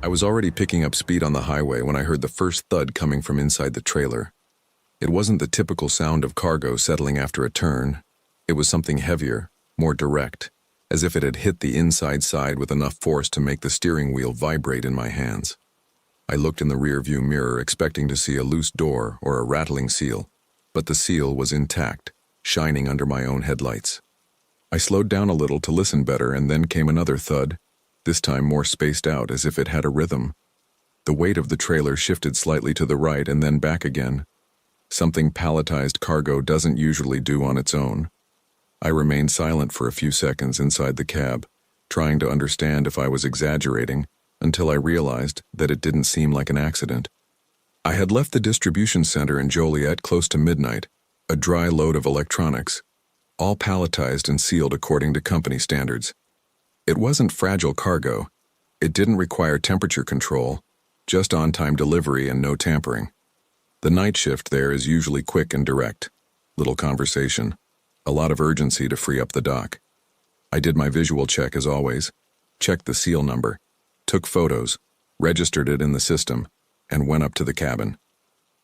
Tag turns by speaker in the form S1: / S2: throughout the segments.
S1: I was already picking up speed on the highway when I heard the first thud coming from inside the trailer. It wasn't the typical sound of cargo settling after a turn. It was something heavier, more direct, as if it had hit the inside side with enough force to make the steering wheel vibrate in my hands. I looked in the rearview mirror expecting to see a loose door or a rattling seal, but the seal was intact, shining under my own headlights. I slowed down a little to listen better, and then came another thud, this time more spaced out as if it had a rhythm. The weight of the trailer shifted slightly to the right and then back again, something palletized cargo doesn't usually do on its own. I remained silent for a few seconds inside the cab, trying to understand if I was exaggerating, until I realized that it didn't seem like an accident. I had left the distribution center in Joliet close to midnight, a dry load of electronics, all palletized and sealed according to company standards. It wasn't fragile cargo. It didn't require temperature control, just on-time delivery and no tampering. The night shift there is usually quick and direct. Little conversation, a lot of urgency to free up the dock. I did my visual check as always, checked the seal number, took photos, registered it in the system, and went up to the cabin.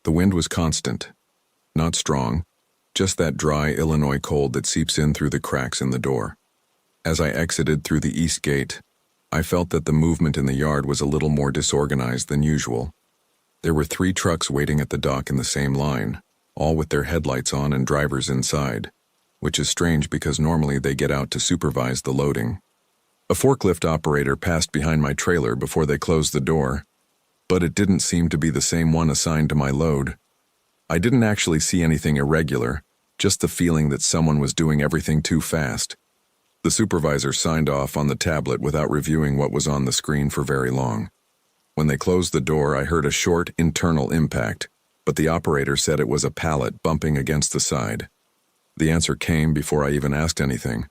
S1: The wind was constant, not strong, just that dry Illinois cold that seeps in through the cracks in the door. As I exited through the east gate, I felt that the movement in the yard was a little more disorganized than usual. There were 3 trucks waiting at the dock in the same line, all with their headlights on and drivers inside, which is strange because normally they get out to supervise the loading. A forklift operator passed behind my trailer before they closed the door, but it didn't seem to be the same one assigned to my load. I didn't actually see anything irregular, just the feeling that someone was doing everything too fast. The supervisor signed off on the tablet without reviewing what was on the screen for very long. When they closed the door, I heard a short internal impact, but the operator said it was a pallet bumping against the side. The answer came before I even asked anything.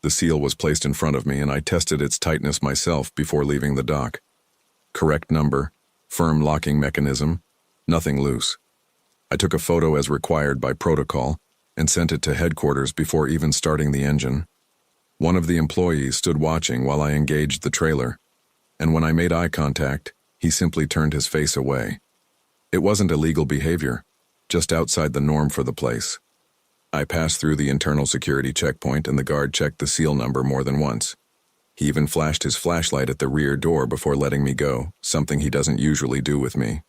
S1: The seal was placed in front of me, and I tested its tightness myself before leaving the dock. Correct number, firm locking mechanism, nothing loose. I took a photo as required by protocol and sent it to headquarters before even starting the engine. One of the employees stood watching while I engaged the trailer, and when I made eye contact, he simply turned his face away. It wasn't illegal behavior, just outside the norm for the place. I passed through the internal security checkpoint, and the guard checked the seal number more than once. He even flashed his flashlight at the rear door before letting me go, something he doesn't usually do with me.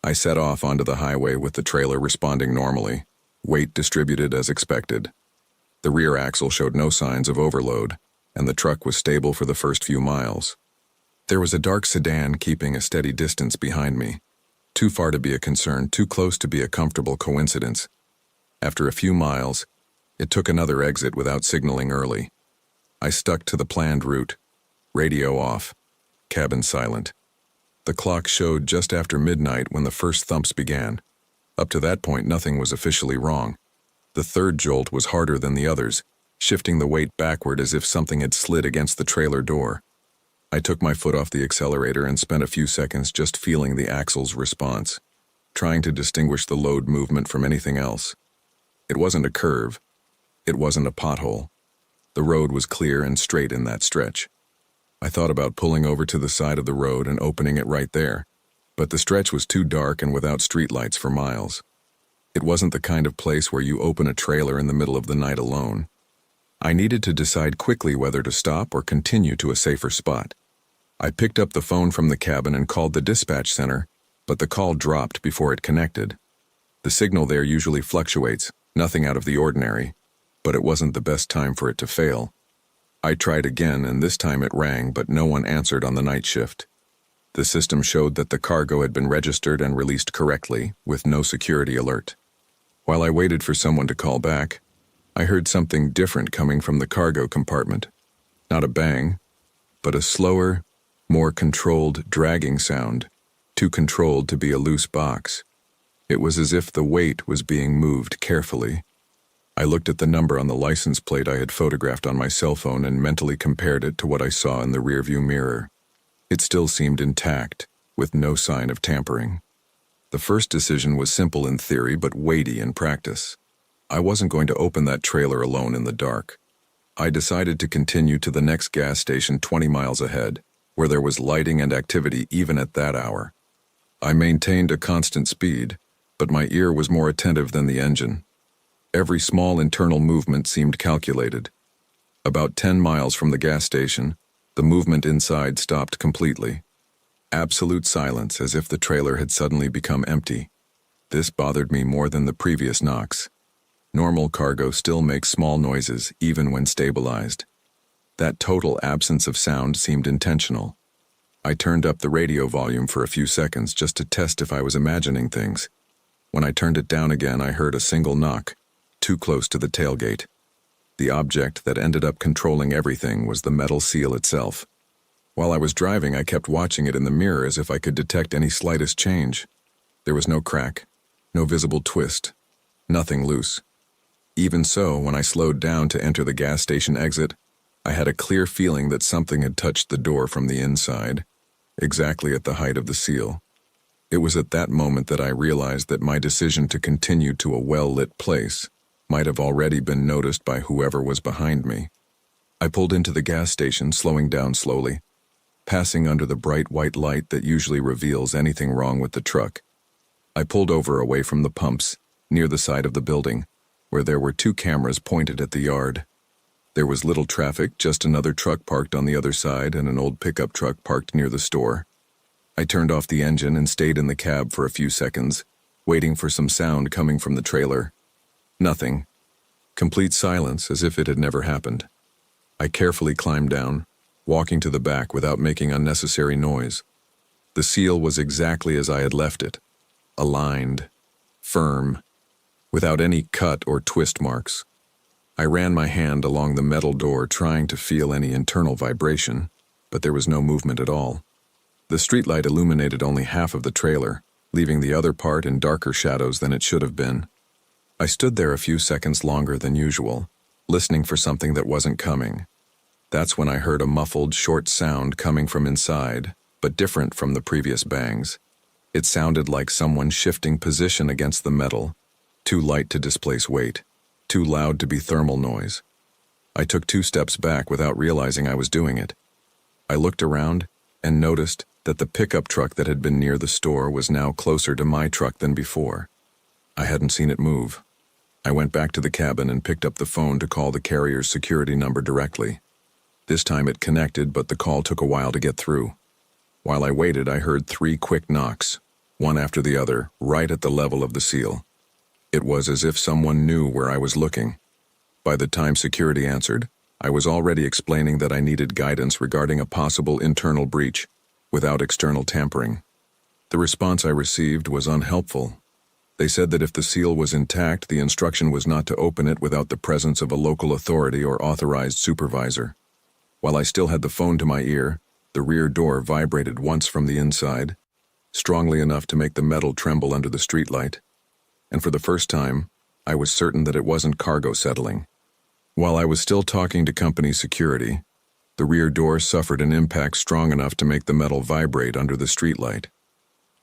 S1: I set off onto the highway with the trailer responding normally, weight distributed as expected. The rear axle showed no signs of overload, and the truck was stable for the first few miles. There was a dark sedan keeping a steady distance behind me. Too far to be a concern, too close to be a comfortable coincidence. After a few miles, it took another exit without signaling early. I stuck to the planned route, radio off, cabin silent. The clock showed just after midnight when the first thumps began. Up to that point, nothing was officially wrong. The third jolt was harder than the others, shifting the weight backward as if something had slid against the trailer door. I took my foot off the accelerator and spent a few seconds just feeling the axle's response, trying to distinguish the load movement from anything else. It wasn't a curve. It wasn't a pothole. The road was clear and straight in that stretch. I thought about pulling over to the side of the road and opening it right there, but the stretch was too dark and without streetlights for miles. It wasn't the kind of place where you open a trailer in the middle of the night alone. I needed to decide quickly whether to stop or continue to a safer spot. I picked up the phone from the cabin and called the dispatch center, but the call dropped before it connected. The signal there usually fluctuates, nothing out of the ordinary, but it wasn't the best time for it to fail. I tried again, and this time it rang, but no one answered on the night shift. The system showed that the cargo had been registered and released correctly, with no security alert. While I waited for someone to call back, I heard something different coming from the cargo compartment. Not a bang, but a slower, more controlled dragging sound, too controlled to be a loose box. It was as if the weight was being moved carefully. I looked at the number on the license plate I had photographed on my cell phone and mentally compared it to what I saw in the rearview mirror. It still seemed intact, with no sign of tampering. The first decision was simple in theory, but weighty in practice. I wasn't going to open that trailer alone in the dark. I decided to continue to the next gas station 20 miles ahead. where there was lighting and activity even at that hour. I maintained a constant speed, but my ear was more attentive than the engine. Every small internal movement seemed calculated. About 10 miles from the gas station, the movement inside stopped completely. Absolute silence, as if the trailer had suddenly become empty. This bothered me more than the previous knocks. Normal cargo still makes small noises, even when stabilized. That total absence of sound seemed intentional. I turned up the radio volume for a few seconds just to test if I was imagining things. When I turned it down again, I heard a single knock, too close to the tailgate. The object that ended up controlling everything was the metal seal itself. While I was driving, I kept watching it in the mirror as if I could detect any slightest change. There was no crack, no visible twist, nothing loose. Even so, when I slowed down to enter the gas station exit, I had a clear feeling that something had touched the door from the inside, exactly at the height of the seal. It was at that moment that I realized that my decision to continue to a well-lit place might have already been noticed by whoever was behind me. I pulled into the gas station, slowing down slowly, passing under the bright white light that usually reveals anything wrong with the truck. I pulled over away from the pumps, near the side of the building, where there were 2 cameras pointed at the yard. There was little traffic, just another truck parked on the other side and an old pickup truck parked near the store. I turned off the engine and stayed in the cab for a few seconds, waiting for some sound coming from the trailer. Nothing. Complete silence, as if it had never happened. I carefully climbed down, walking to the back without making unnecessary noise. The seal was exactly as I had left it, aligned, firm, without any cut or twist marks. I ran my hand along the metal door, trying to feel any internal vibration, but there was no movement at all. The streetlight illuminated only half of the trailer, leaving the other part in darker shadows than it should have been. I stood there a few seconds longer than usual, listening for something that wasn't coming. That's when I heard a muffled, short sound coming from inside, but different from the previous bangs. It sounded like someone shifting position against the metal, too light to displace weight, too loud to be thermal noise. I took 2 steps back without realizing I was doing it. I looked around and noticed that the pickup truck that had been near the store was now closer to my truck than before. I hadn't seen it move. I went back to the cabin and picked up the phone to call the carrier's security number directly. This time it connected, but the call took a while to get through. While I waited, I heard 3 quick knocks, one after the other, right at the level of the seal. It was as if someone knew where I was looking. By the time security answered, I was already explaining that I needed guidance regarding a possible internal breach, without external tampering. The response I received was unhelpful. They said that if the seal was intact, the instruction was not to open it without the presence of a local authority or authorized supervisor. While I still had the phone to my ear, the rear door vibrated once from the inside, strongly enough to make the metal tremble under the streetlight. And for the first time, I was certain that it wasn't cargo settling. While I was still talking to company security, the rear door suffered an impact strong enough to make the metal vibrate under the streetlight.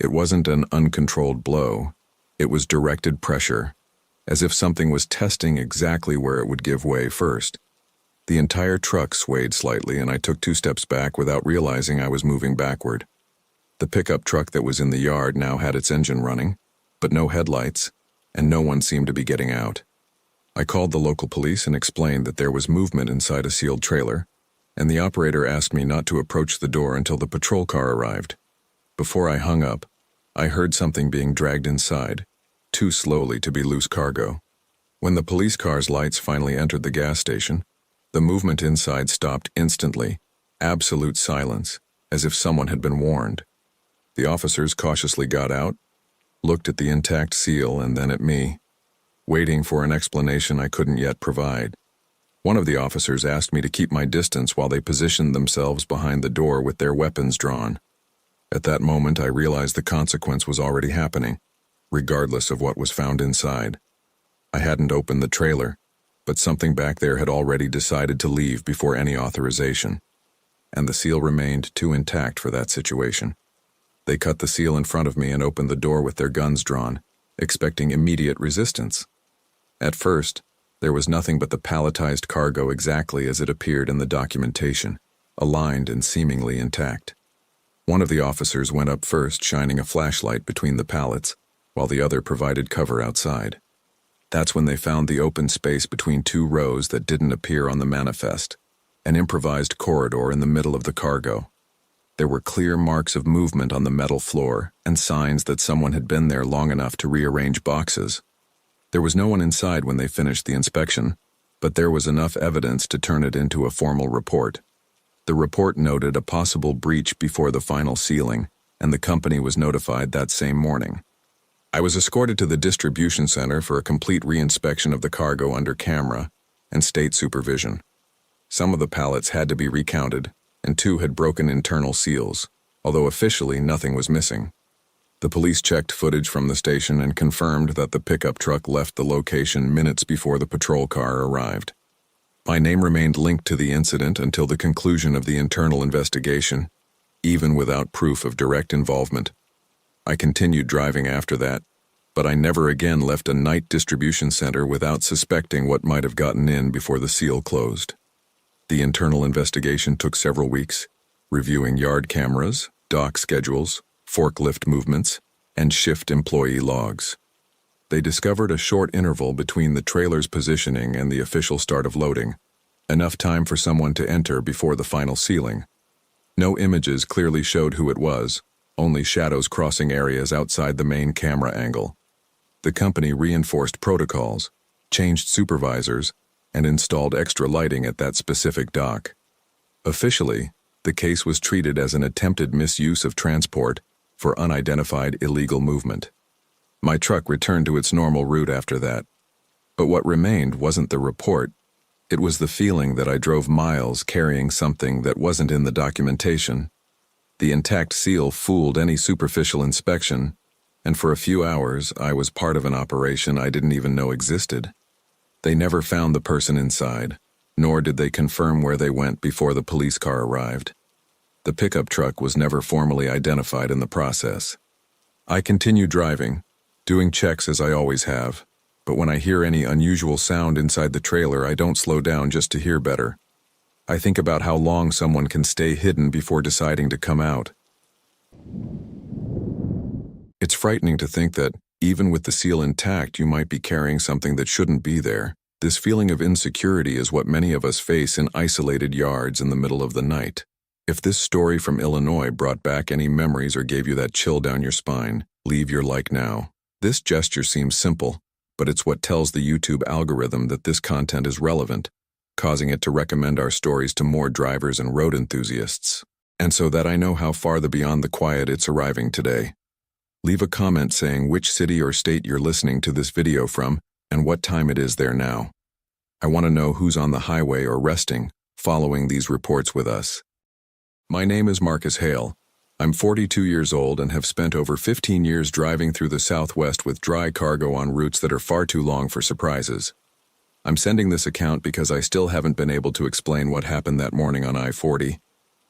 S1: It wasn't an uncontrolled blow. It was directed pressure, as if something was testing exactly where it would give way first. The entire truck swayed slightly, and I took 2 steps back without realizing I was moving backward. The pickup truck that was in the yard now had its engine running, but no headlights, and no one seemed to be getting out. I called the local police and explained that there was movement inside a sealed trailer, and the operator asked me not to approach the door until the patrol car arrived. Before I hung up, I heard something being dragged inside, too slowly to be loose cargo. When the police car's lights finally entered the gas station, the movement inside stopped instantly, absolute silence, as if someone had been warned. The officers cautiously got out, looked at the intact seal and then at me, waiting for an explanation I couldn't yet provide. One of the officers asked me to keep my distance while they positioned themselves behind the door with their weapons drawn. At that moment, I realized the consequence was already happening, regardless of what was found inside. I hadn't opened the trailer, but something back there had already decided to leave before any authorization, and the seal remained too intact for that situation. They cut the seal in front of me and opened the door with their guns drawn, expecting immediate resistance. At first, there was nothing but the palletized cargo exactly as it appeared in the documentation. aligned and seemingly intact. One of the officers went up first, shining a flashlight between the pallets, while the other provided cover outside. That's when they found the open space between two rows that didn't appear on the manifest, an improvised corridor in the middle of the cargo. There were clear marks of movement on the metal floor and signs that someone had been there long enough to rearrange boxes. There was no one inside when they finished the inspection, but there was enough evidence to turn it into a formal report. The report noted a possible breach before the final sealing, and the company was notified that same morning. I was escorted to the distribution center for a complete reinspection of the cargo under camera and state supervision. Some of the pallets had to be recounted, and 2 had broken internal seals, although officially nothing was missing. The police checked footage from the station and confirmed that the pickup truck left the location minutes before the patrol car arrived. My name remained linked to the incident until the conclusion of the internal investigation, even without proof of direct involvement. I continued driving after that, but I never again left a night distribution center without suspecting what might have gotten in before the seal closed. The internal investigation took several weeks, reviewing yard cameras, dock schedules, forklift movements, and shift employee logs. They discovered a short interval between the trailer's positioning and the official start of loading, enough time for someone to enter before the final sealing. No images clearly showed who it was, only shadows crossing areas outside the main camera angle. The company reinforced protocols, changed supervisors, and installed extra lighting at that specific dock. Officially, the case was treated as an attempted misuse of transport for unidentified illegal movement. My truck returned to its normal route after that. But what remained wasn't the report. It was the feeling that I drove miles carrying something that wasn't in the documentation. The intact seal fooled any superficial inspection, and for a few hours I was part of an operation I didn't even know existed. They never found the person inside, nor did they confirm where they went before the police car arrived. The pickup truck was never formally identified in the process. I continue driving, doing checks as I always have, but when I hear any unusual sound inside the trailer, I don't slow down just to hear better. I think about how long someone can stay hidden before deciding to come out. It's frightening to think that, even with the seal intact, you might be carrying something that shouldn't be there. This feeling of insecurity is what many of us face in isolated yards in the middle of the night. If this story from Illinois brought back any memories or gave you that chill down your spine, leave your like now. This gesture seems simple, but it's what tells the YouTube algorithm that this content is relevant, causing it to recommend our stories to more drivers and road enthusiasts. And so that I know how far beyond the quiet it's arriving today. Leave a comment saying which city or state you're listening to this video from and what time it is there now. I want to know who's on the highway or resting, following these reports with us. My name is Hale. I'm 42 years old and have spent over 15 years driving through the Southwest with dry cargo on routes that are far too long for surprises. I'm sending this account because I still haven't been able to explain what happened that morning on I-40,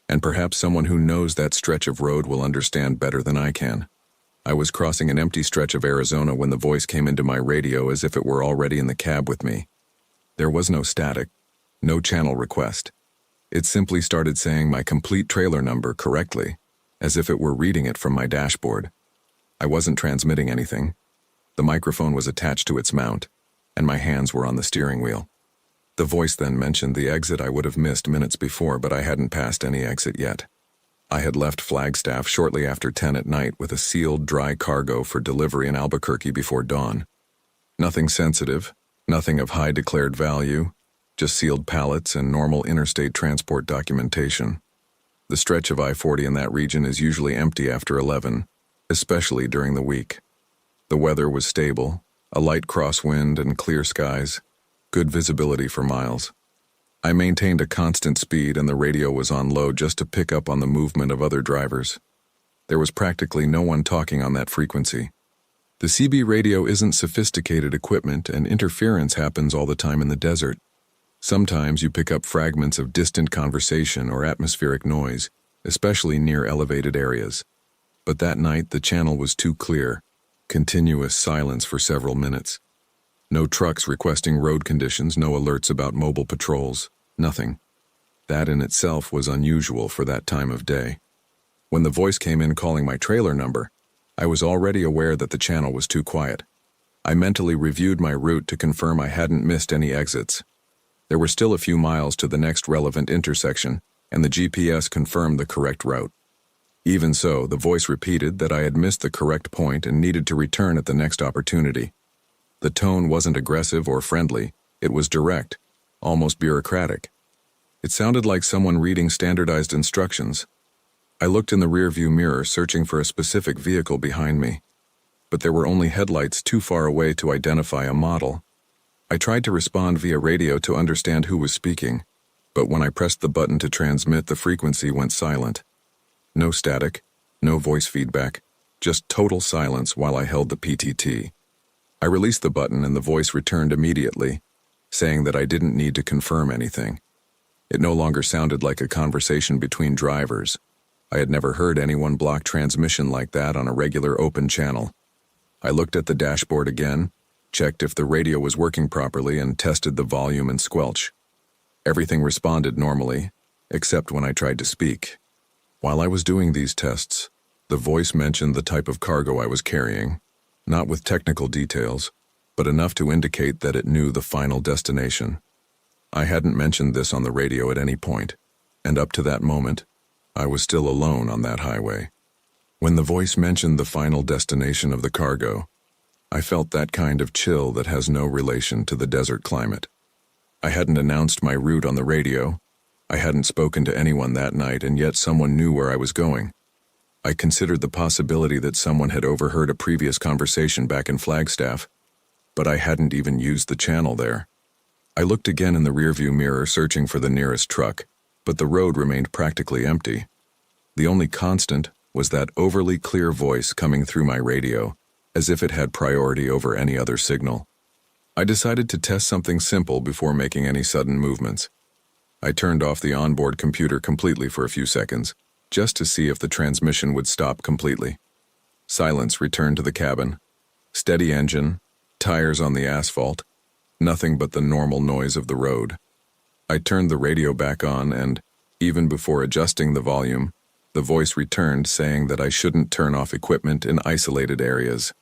S1: and perhaps someone who knows that stretch of road will understand better than I can. I was crossing an empty stretch of Arizona when the voice came into my radio as if it were already in the cab with me. There was no static, no channel request. It simply started saying my complete trailer number correctly, as if it were reading it from my dashboard. I wasn't transmitting anything. The microphone was attached to its mount, and my hands were on the steering wheel. The voice then mentioned the exit I would have missed minutes before, but I hadn't passed any exit yet. I had left Flagstaff shortly after 10 at night with a sealed dry cargo for delivery in Albuquerque before dawn. Nothing sensitive, nothing of high declared value, just sealed pallets and normal interstate transport documentation. The stretch of I-40 in that region is usually empty after 11, especially during the week. The weather was stable, a light crosswind and clear skies, good visibility for miles. I maintained a constant speed and the radio was on low just to pick up on the movement of other drivers. There was practically no one talking on that frequency. The CB radio isn't sophisticated equipment and interference happens all the time in the desert. Sometimes you pick up fragments of distant conversation or atmospheric noise, especially near elevated areas. But that night the channel was too clear, continuous silence for several minutes. No trucks requesting road conditions, no alerts about mobile patrols, nothing. That in itself was unusual for that time of day. When the voice came in calling my trailer number, I was already aware that the channel was too quiet. I mentally reviewed my route to confirm I hadn't missed any exits. There were still a few miles to the next relevant intersection, and the GPS confirmed the correct route. Even so, the voice repeated that I had missed the correct point and needed to return at the next opportunity. The tone wasn't aggressive or friendly, it was direct, almost bureaucratic. It sounded like someone reading standardized instructions. I looked in the rearview mirror searching for a specific vehicle behind me, but there were only headlights too far away to identify a model. I tried to respond via radio to understand who was speaking, but when I pressed the button to transmit, the frequency went silent. No static, no voice feedback, just total silence while I held the PTT. I released the button and the voice returned immediately, saying that I didn't need to confirm anything. It no longer sounded like a conversation between drivers. I had never heard anyone block transmission like that on a regular open channel. I looked at the dashboard again, checked if the radio was working properly, and tested the volume and squelch. Everything responded normally, except when I tried to speak. While I was doing these tests, the voice mentioned the type of cargo I was carrying, not with technical details, but enough to indicate that it knew the final destination. I hadn't mentioned this on the radio at any point, and up to that moment, I was still alone on that highway. When the voice mentioned the final destination of the cargo, I felt that kind of chill that has no relation to the desert climate. I hadn't announced my route on the radio, I hadn't spoken to anyone that night, and yet someone knew where I was going. I considered the possibility that someone had overheard a previous conversation back in Flagstaff, but I hadn't even used the channel there. I looked again in the rearview mirror searching for the nearest truck, but the road remained practically empty. The only constant was that overly clear voice coming through my radio, as if it had priority over any other signal. I decided to test something simple before making any sudden movements. I turned off the onboard computer completely for a few seconds, just to see if the transmission would stop completely. Silence returned to the cabin. Steady engine, tires on the asphalt, nothing but the normal noise of the road. I turned the radio back on and, even before adjusting the volume, the voice returned saying that I shouldn't turn off equipment in isolated areas.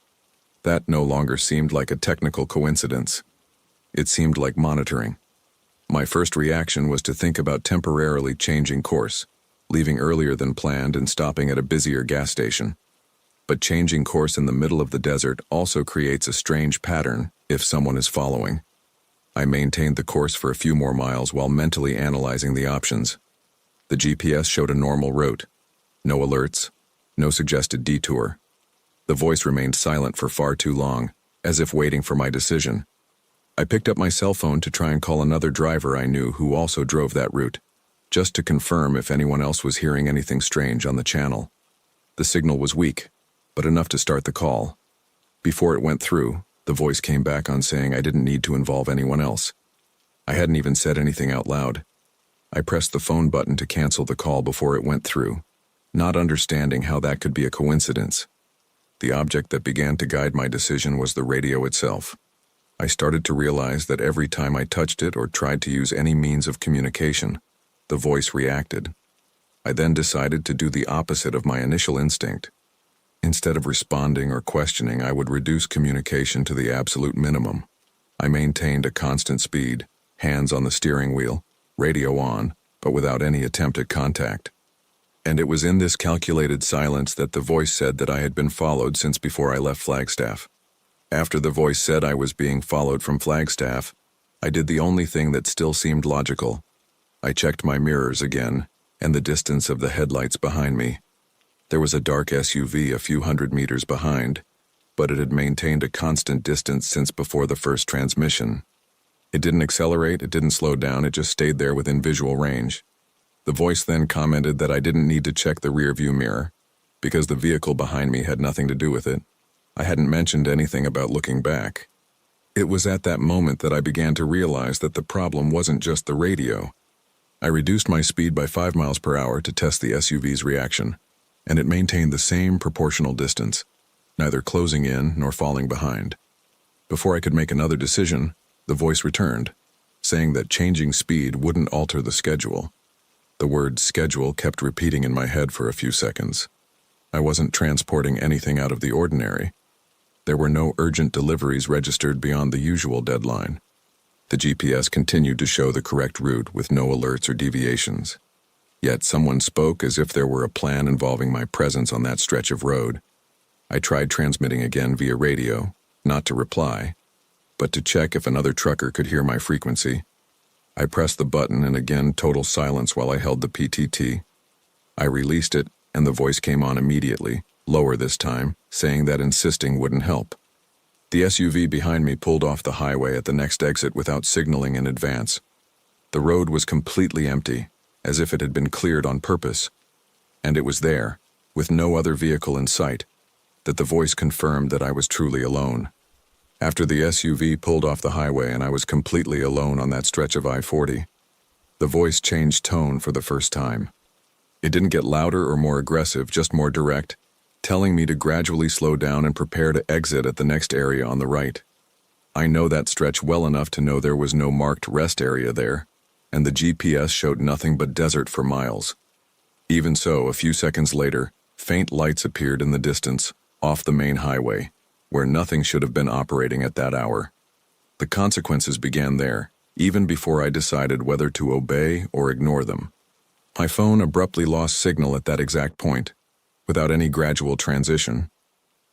S1: That no longer seemed like a technical coincidence. It seemed like monitoring. My first reaction was to think about temporarily changing course, leaving earlier than planned and stopping at a busier gas station. But changing course in the middle of the desert also creates a strange pattern if someone is following. I maintained the course for a few more miles while mentally analyzing the options. The GPS showed a normal route. No alerts, no suggested detour. The voice remained silent for far too long, as if waiting for my decision. I picked up my cell phone to try and call another driver I knew who also drove that route, just to confirm if anyone else was hearing anything strange on the channel. The signal was weak, but enough to start the call. Before it went through, the voice came back on saying I didn't need to involve anyone else. I hadn't even said anything out loud. I pressed the phone button to cancel the call before it went through, not understanding how that could be a coincidence. The object that began to guide my decision was the radio itself. I started to realize that every time I touched it or tried to use any means of communication, the voice reacted. I then decided to do the opposite of my initial instinct. Instead of responding or questioning, I would reduce communication to the absolute minimum. I maintained a constant speed, hands on the steering wheel, radio on, but without any attempt at contact. And it was in this calculated silence that the voice said that I had been followed since before I left Flagstaff. After the voice said I was being followed from Flagstaff, I did the only thing that still seemed logical. I checked my mirrors again, and the distance of the headlights behind me. There was a dark SUV a few hundred meters behind, but it had maintained a constant distance since before the first transmission. It didn't accelerate, it didn't slow down, it just stayed there within visual range. The voice then commented that I didn't need to check the rearview mirror, because the vehicle behind me had nothing to do with it. I hadn't mentioned anything about looking back. It was at that moment that I began to realize that the problem wasn't just the radio. I reduced my speed by 5 miles per hour to test the SUV's reaction, and it maintained the same proportional distance, neither closing in nor falling behind. Before I could make another decision, the voice returned, saying that changing speed wouldn't alter the schedule. The word schedule kept repeating in my head for a few seconds. I wasn't transporting anything out of the ordinary. There were no urgent deliveries registered beyond the usual deadline. The GPS continued to show the correct route with no alerts or deviations. Yet someone spoke as if there were a plan involving my presence on that stretch of road. I tried transmitting again via radio, not to reply, but to check if another trucker could hear my frequency. I pressed the button and again total silence while I held the PTT. I released it and the voice came on immediately, lower this time, saying that insisting wouldn't help. The SUV behind me pulled off the highway at the next exit without signaling in advance. The road was completely empty, as if it had been cleared on purpose. And it was there, with no other vehicle in sight, that the voice confirmed that I was truly alone. After the SUV pulled off the highway and I was completely alone on that stretch of I-40, the voice changed tone for the first time. It didn't get louder or more aggressive, just more direct, telling me to gradually slow down and prepare to exit at the next area on the right. I know that stretch well enough to know there was no marked rest area there, and the GPS showed nothing but desert for miles. Even so, a few seconds later, faint lights appeared in the distance, off the main highway, where nothing should have been operating at that hour. The consequences began there, even before I decided whether to obey or ignore them. My phone abruptly lost signal at that exact point, without any gradual transition.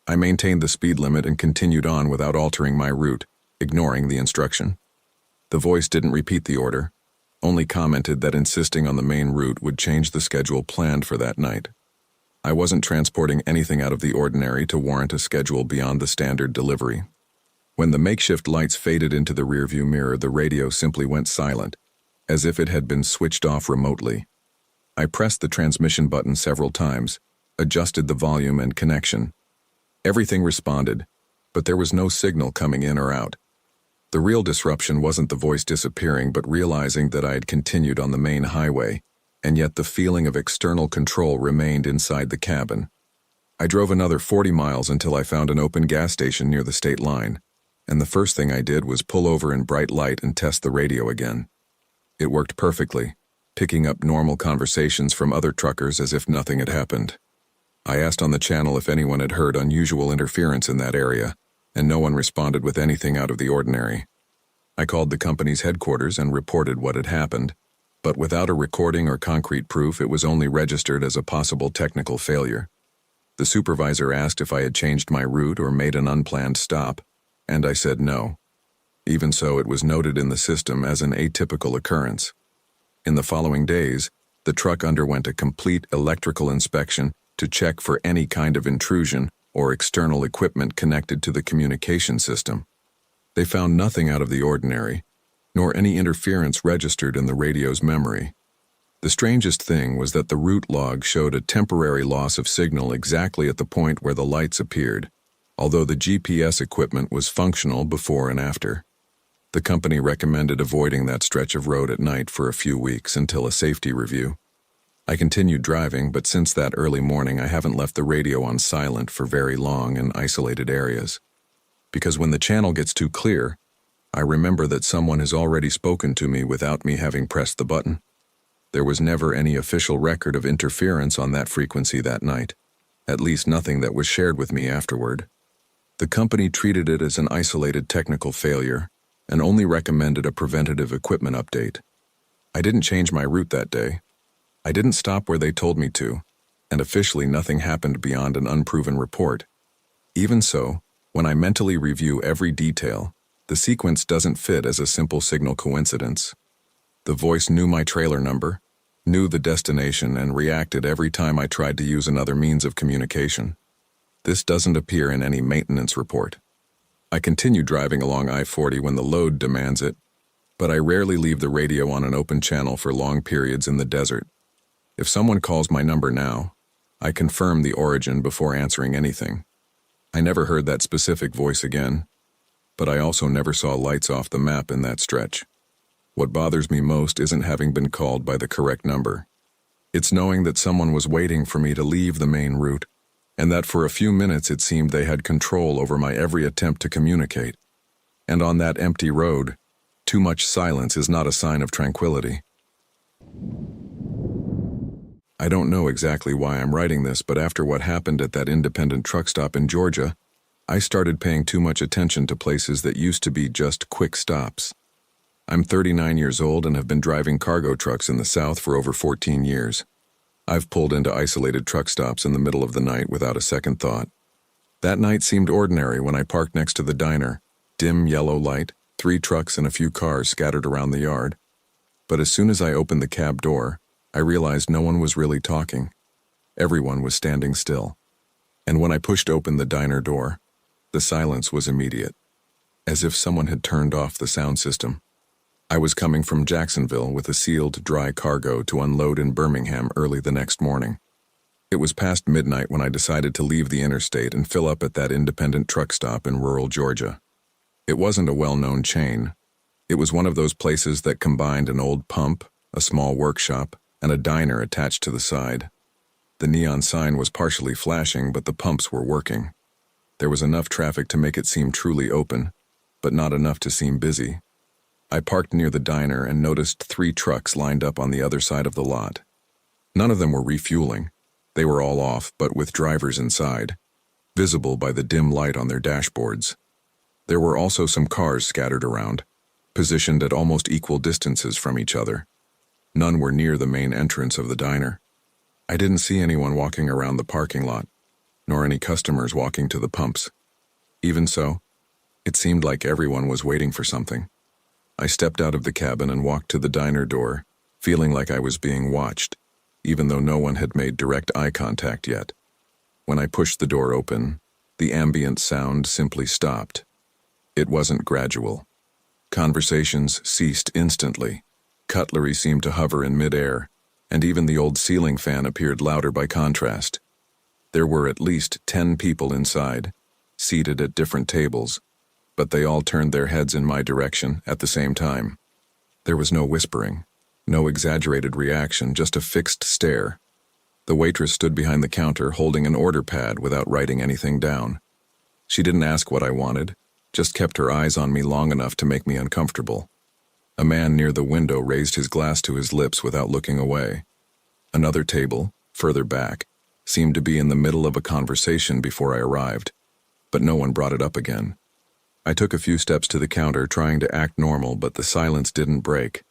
S1: I maintained the speed limit and continued on without altering my route, ignoring the instruction. The voice didn't repeat the order, only commented that insisting on the main route would change the schedule planned for that night. I wasn't transporting anything out of the ordinary to warrant a schedule beyond the standard delivery. When the makeshift lights faded into the rearview mirror, the radio simply went silent, as if it had been switched off remotely. I pressed the transmission button several times, adjusted the volume and connection. Everything responded, but there was no signal coming in or out. The real disruption wasn't the voice disappearing, but realizing that I had continued on the main highway, and yet the feeling of external control remained inside the cabin. I drove another 40 miles until I found an open gas station near the state line, and the first thing I did was pull over in bright light and test the radio again. It worked perfectly, picking up normal conversations from other truckers as if nothing had happened. I asked on the channel if anyone had heard unusual interference in that area, and no one responded with anything out of the ordinary. I called the company's headquarters and reported what had happened, but without a recording or concrete proof, it was only registered as a possible technical failure. The supervisor asked if I had changed my route or made an unplanned stop, and I said no. Even so, it was noted in the system as an atypical occurrence. In the following days, the truck underwent a complete electrical inspection to check for any kind of intrusion or external equipment connected to the communication system. They found nothing out of the ordinary, nor any interference registered in the radio's memory. The strangest thing was that the route log showed a temporary loss of signal exactly at the point where the lights appeared, although the GPS equipment was functional before and after. The company recommended avoiding that stretch of road at night for a few weeks until a safety review. I continued driving, but since that early morning I haven't left the radio on silent for very long in isolated areas. Because when the channel gets too clear, I remember that someone has already spoken to me without me having pressed the button. There was never any official record of interference on that frequency that night, at least nothing that was shared with me afterward. The company treated it as an isolated technical failure and only recommended a preventative equipment update. I didn't change my route that day. I didn't stop where they told me to, and officially nothing happened beyond an unproven report. Even so, when I mentally review every detail, the sequence doesn't fit as a simple signal coincidence. The voice knew my trailer number, knew the destination, and reacted every time I tried to use another means of communication. This doesn't appear in any maintenance report. I continue driving along I-40 when the load demands it, but I rarely leave the radio on an open channel for long periods in the desert. If someone calls my number now, I confirm the origin before answering anything. I never heard that specific voice again, but I also never saw lights off the map in that stretch. What bothers me most isn't having been called by the correct number. It's knowing that someone was waiting for me to leave the main route, and that for a few minutes it seemed they had control over my every attempt to communicate. And on that empty road, too much silence is not a sign of tranquility. I don't know exactly why I'm writing this, but after what happened at that independent truck stop in Georgia, I started paying too much attention to places that used to be just quick stops. I'm 39 years old and have been driving cargo trucks in the South for over 14 years. I've pulled into isolated truck stops in the middle of the night without a second thought. That night seemed ordinary when I parked next to the diner. Dim yellow light, 3 trucks and a few cars scattered around the yard. But as soon as I opened the cab door, I realized no one was really talking. Everyone was standing still. And when I pushed open the diner door, the silence was immediate, as if someone had turned off the sound system. I was coming from Jacksonville with a sealed dry cargo to unload in Birmingham early the next morning. It was past midnight when I decided to leave the interstate and fill up at that independent truck stop in rural Georgia. It wasn't a well-known chain. It was one of those places that combined an old pump, a small workshop, and a diner attached to the side. The neon sign was partially flashing, but the pumps were working. There was enough traffic to make it seem truly open, but not enough to seem busy. I parked near the diner and noticed 3 trucks lined up on the other side of the lot. None of them were refueling. They were all off, but with drivers inside, visible by the dim light on their dashboards. There were also some cars scattered around, positioned at almost equal distances from each other. None were near the main entrance of the diner. I didn't see anyone walking around the parking lot, nor any customers walking to the pumps. Even so, it seemed like everyone was waiting for something. I stepped out of the cabin and walked to the diner door, feeling like I was being watched, even though no one had made direct eye contact yet. When I pushed the door open, the ambient sound simply stopped. It wasn't gradual. Conversations ceased instantly. Cutlery seemed to hover in midair, and even the old ceiling fan appeared louder by contrast. There were at least 10 people inside, seated at different tables, but they all turned their heads in my direction at the same time. There was no whispering, no exaggerated reaction, just a fixed stare. The waitress stood behind the counter holding an order pad without writing anything down. She didn't ask what I wanted, just kept her eyes on me long enough to make me uncomfortable. A man near the window raised his glass to his lips without looking away. Another table, further back, seemed to be in the middle of a conversation before I arrived, but no one brought it up again. I took a few steps to the counter trying to act normal, but the silence didn't break.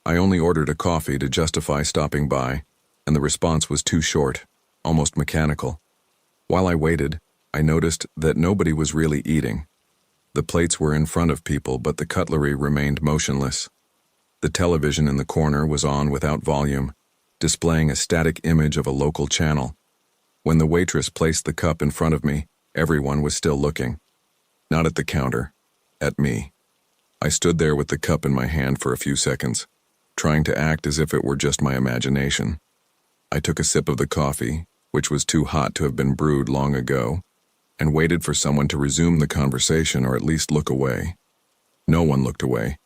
S1: I only ordered a coffee to justify stopping by, and the response was too short, almost mechanical. While I waited, I noticed that nobody was really eating. The plates were in front of people, but the cutlery remained motionless. The television in the corner was on without volume, displaying a static image of a local channel. When the waitress placed the cup in front of me, everyone was still looking. Not at the counter, at me. I stood there with the cup in my hand for a few seconds, trying to act as if it were just my imagination. I took a sip of the coffee, which was too hot to have been brewed long ago, and waited for someone to resume the conversation or at least look away. No one looked away.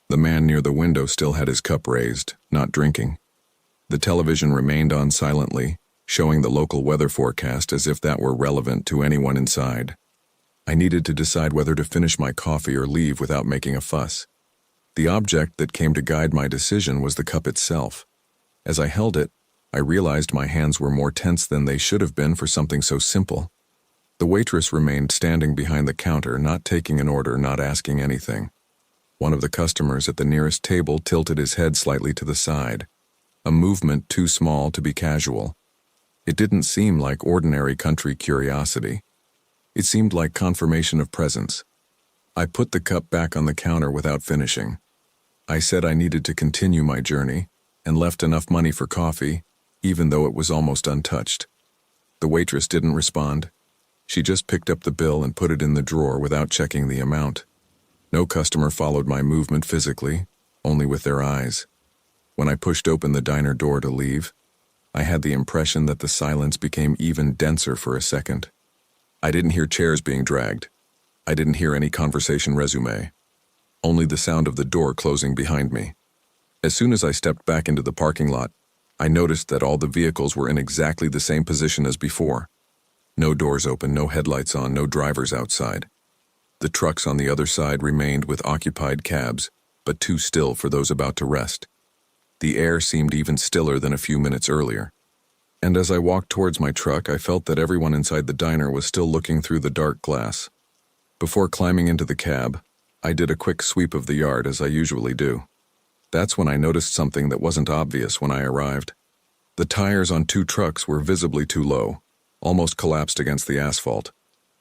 S1: The man near the window still had his cup raised, not drinking. The television remained on silently, showing the local weather forecast as if that were relevant to anyone inside. I needed to decide whether to finish my coffee or leave without making a fuss. The object that came to guide my decision was the cup itself. As I held it, I realized my hands were more tense than they should have been for something so simple. The waitress remained standing behind the counter, not taking an order, not asking anything. One of the customers at the nearest table tilted his head slightly to the side, a movement too small to be casual. It didn't seem like ordinary country curiosity. It seemed like confirmation of presence. I put the cup back on the counter without finishing. I said I needed to continue my journey and left enough money for coffee, even though it was almost untouched. The waitress didn't respond. She just picked up the bill and put it in the drawer without checking the amount. No customer followed my movement physically, only with their eyes. When I pushed open the diner door to leave, I had the impression that the silence became even denser for a second. I didn't hear chairs being dragged. I didn't hear any conversation resume. Only the sound of the door closing behind me. As soon as I stepped back into the parking lot, I noticed that all the vehicles were in exactly the same position as before. No doors open, no headlights on, no drivers outside. The trucks on the other side remained with occupied cabs, but too still for those about to rest. The air seemed even stiller than a few minutes earlier. And as I walked towards my truck, I felt that everyone inside the diner was still looking through the dark glass. Before climbing into the cab, I did a quick sweep of the yard as I usually do. That's when I noticed something that wasn't obvious when I arrived. The tires on 2 trucks were visibly too low, almost collapsed against the asphalt.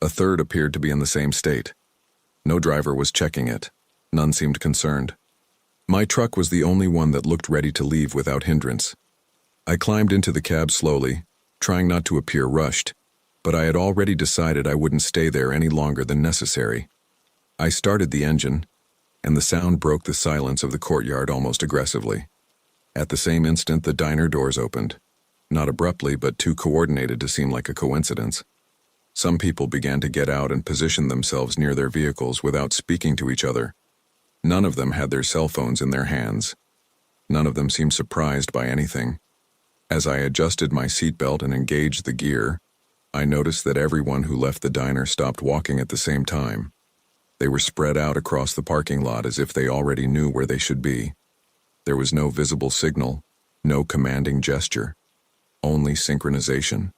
S1: A third appeared to be in the same state. No driver was checking it. None seemed concerned. My truck was the only one that looked ready to leave without hindrance. I climbed into the cab slowly, trying not to appear rushed, but I had already decided I wouldn't stay there any longer than necessary. I started the engine, and the sound broke the silence of the courtyard almost aggressively. At the same instant, the diner doors opened. Not abruptly, but too coordinated to seem like a coincidence. Some people began to get out and position themselves near their vehicles without speaking to each other. None of them had their cell phones in their hands. None of them seemed surprised by anything. As I adjusted my seatbelt and engaged the gear, I noticed that everyone who left the diner stopped walking at the same time. They were spread out across the parking lot as if they already knew where they should be. There was no visible signal, no commanding gesture, only synchronization.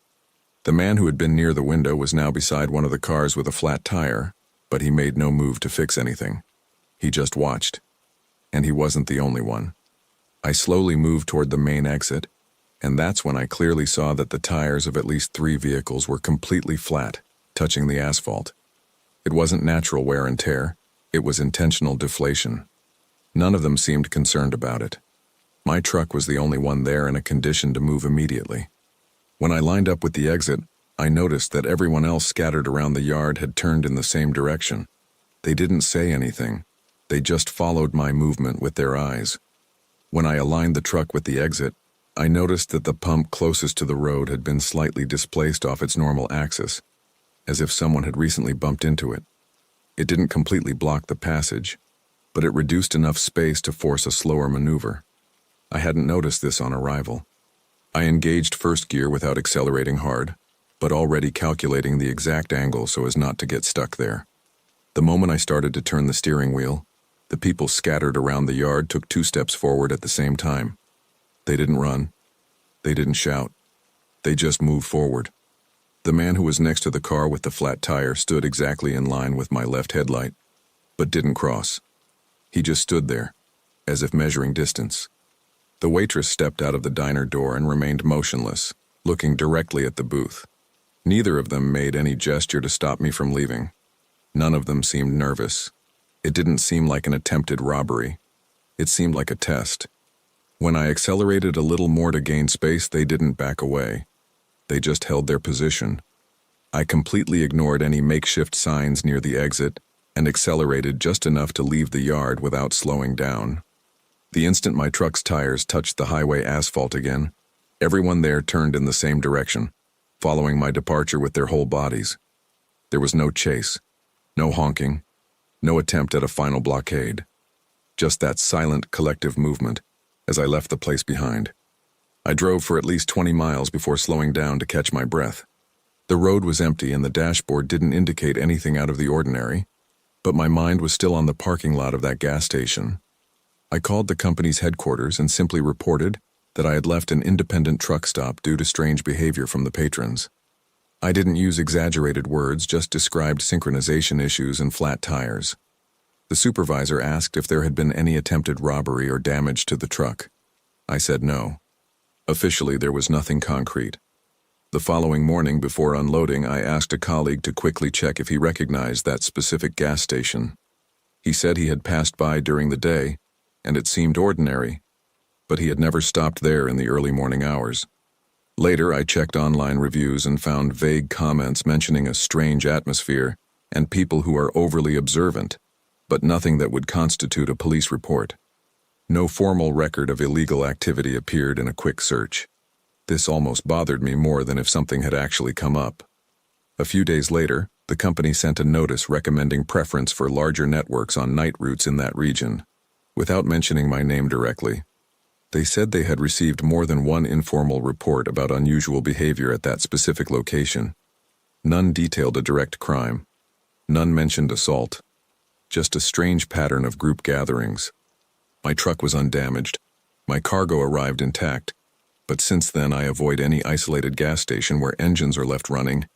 S1: The man who had been near the window was now beside one of the cars with a flat tire, but he made no move to fix anything. He just watched. And he wasn't the only one. I slowly moved toward the main exit, and that's when I clearly saw that the tires of at least 3 vehicles were completely flat, touching the asphalt. It wasn't natural wear and tear, it was intentional deflation. None of them seemed concerned about it. My truck was the only one there in a condition to move immediately. When I lined up with the exit, I noticed that everyone else scattered around the yard had turned in the same direction. They didn't say anything. They just followed my movement with their eyes. When I aligned the truck with the exit, I noticed that the pump closest to the road had been slightly displaced off its normal axis, as if someone had recently bumped into it. It didn't completely block the passage, but it reduced enough space to force a slower maneuver. I hadn't noticed this on arrival. I engaged first gear without accelerating hard, but already calculating the exact angle so as not to get stuck there. The moment I started to turn the steering wheel, the people scattered around the yard took 2 steps forward at the same time. They didn't run. They didn't shout. They just moved forward. The man who was next to the car with the flat tire stood exactly in line with my left headlight, but didn't cross. He just stood there, as if measuring distance. The waitress stepped out of the diner door and remained motionless, looking directly at the booth. Neither of them made any gesture to stop me from leaving. None of them seemed nervous. It didn't seem like an attempted robbery. It seemed like a test. When I accelerated a little more to gain space, they didn't back away. They just held their position. I completely ignored any makeshift signs near the exit and accelerated just enough to leave the yard without slowing down. The instant my truck's tires touched the highway asphalt again, everyone there turned in the same direction, following my departure with their whole bodies. There was no chase, no honking, no attempt at a final blockade. Just that silent, collective movement as I left the place behind. I drove for at least 20 miles before slowing down to catch my breath. The road was empty and the dashboard didn't indicate anything out of the ordinary, but my mind was still on the parking lot of that gas station. I called the company's headquarters and simply reported that I had left an independent truck stop due to strange behavior from the patrons. I didn't use exaggerated words, just described synchronization issues and flat tires. The supervisor asked if there had been any attempted robbery or damage to the truck. I said no. Officially, there was nothing concrete. The following morning, before unloading, I asked a colleague to quickly check if he recognized that specific gas station. He said he had passed by during the day, and it seemed ordinary, but he had never stopped there in the early morning hours. Later, I checked online reviews and found vague comments mentioning a strange atmosphere and people who are overly observant, but nothing that would constitute a police report. No formal record of illegal activity appeared in a quick search. This almost bothered me more than if something had actually come up. A few days later, the company sent a notice recommending preference for larger networks on night routes in that region, without mentioning my name directly. They said they had received more than one informal report about unusual behavior at that specific location. None detailed a direct crime. None mentioned assault. Just a strange pattern of group gatherings. My truck was undamaged. My cargo arrived intact. But since then, I avoid any isolated gas station where engines are left running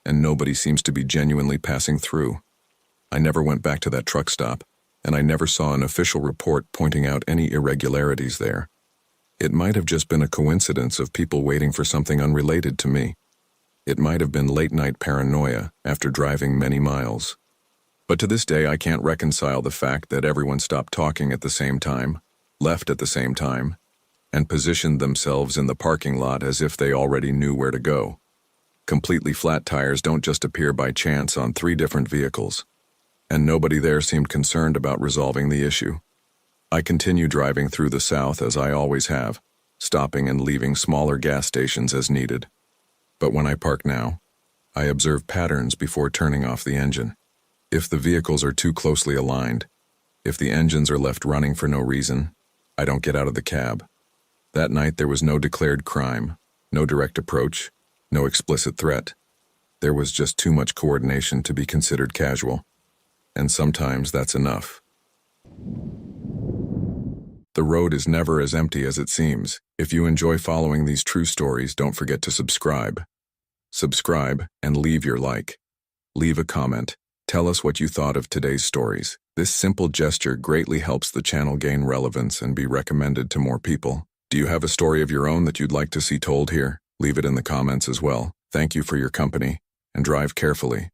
S1: and nobody seems to be genuinely passing through. I never went back to that truck stop, and I never saw an official report pointing out any irregularities there. It might have just been a coincidence of people waiting for something unrelated to me. It might have been late-night paranoia after driving many miles. But to this day, I can't reconcile the fact that everyone stopped talking at the same time, left at the same time, and positioned themselves in the parking lot as if they already knew where to go. Completely flat tires don't just appear by chance on 3 different vehicles, and nobody there seemed concerned about resolving the issue. I continue driving through the South as I always have, stopping and leaving smaller gas stations as needed. But when I park now, I observe patterns before turning off the engine. If the vehicles are too closely aligned, if the engines are left running for no reason, I don't get out of the cab. That night there was no declared crime, no direct approach, no explicit threat. There was just too much coordination to be considered casual. And sometimes that's enough. The road is never as empty as it seems. If you enjoy following these true stories, don't forget to subscribe. Subscribe and leave your like. Leave a comment. Tell us what you thought of today's stories. This simple gesture greatly helps the channel gain relevance and be recommended to more people. Do you have a story of your own that you'd like to see told here? Leave it in the comments as well. Thank you for your company, and drive carefully.